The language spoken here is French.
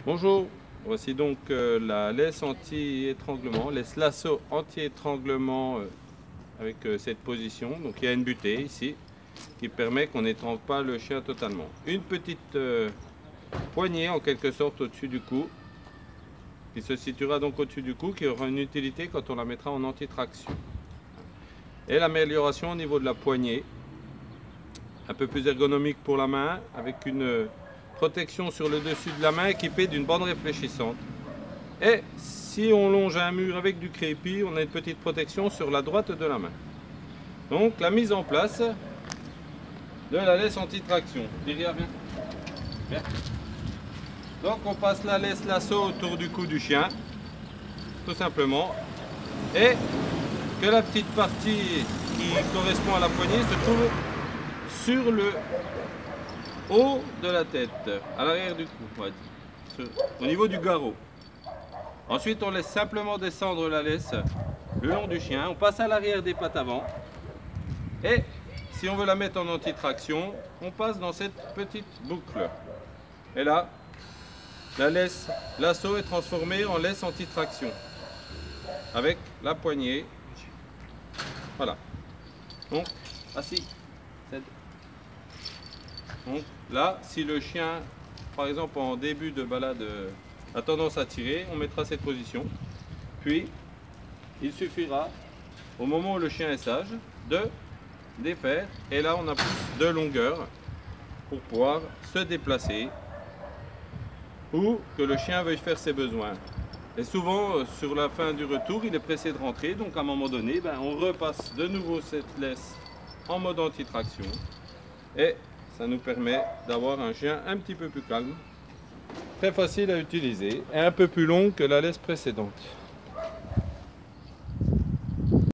Bonjour, voici donc la laisse anti-étranglement, laisse lasso anti-étranglement avec cette position. Donc il y a une butée ici qui permet qu'on n'étrangle pas le chien totalement. Une petite poignée en quelque sorte au-dessus du cou, qui se situera donc au-dessus du cou, qui aura une utilité quand on la mettra en anti-traction. Et l'amélioration au niveau de la poignée, un peu plus ergonomique pour la main, avec une protection sur le dessus de la main équipée d'une bande réfléchissante. Et si on longe un mur avec du crépi, on a une petite protection sur la droite de la main. Donc la mise en place de la laisse anti-traction. Derrière, viens. Viens. Donc on passe la laisse lasso autour du cou du chien, tout simplement, et que la petite partie qui correspond à la poignée se trouve sur le haut de la tête, à l'arrière du cou, on va dire, au niveau du garrot. Ensuite, on laisse simplement descendre la laisse le long du chien. On passe à l'arrière des pattes avant. Et si on veut la mettre en anti-traction, on passe dans cette petite boucle. Et là, la laisse lasso est transformée en laisse anti-traction. Avec la poignée. Voilà. Donc, assis. Donc là, si le chien, par exemple en début de balade, a tendance à tirer, on mettra cette position. Puis, il suffira, au moment où le chien est sage, de défaire. Et là, on a plus de longueur pour pouvoir se déplacer ou que le chien veuille faire ses besoins. Et souvent, sur la fin du retour, il est pressé de rentrer. Donc à un moment donné, on repasse de nouveau cette laisse en mode anti-traction. Et ça nous permet d'avoir un chien un petit peu plus calme, très facile à utiliser et un peu plus long que la laisse précédente.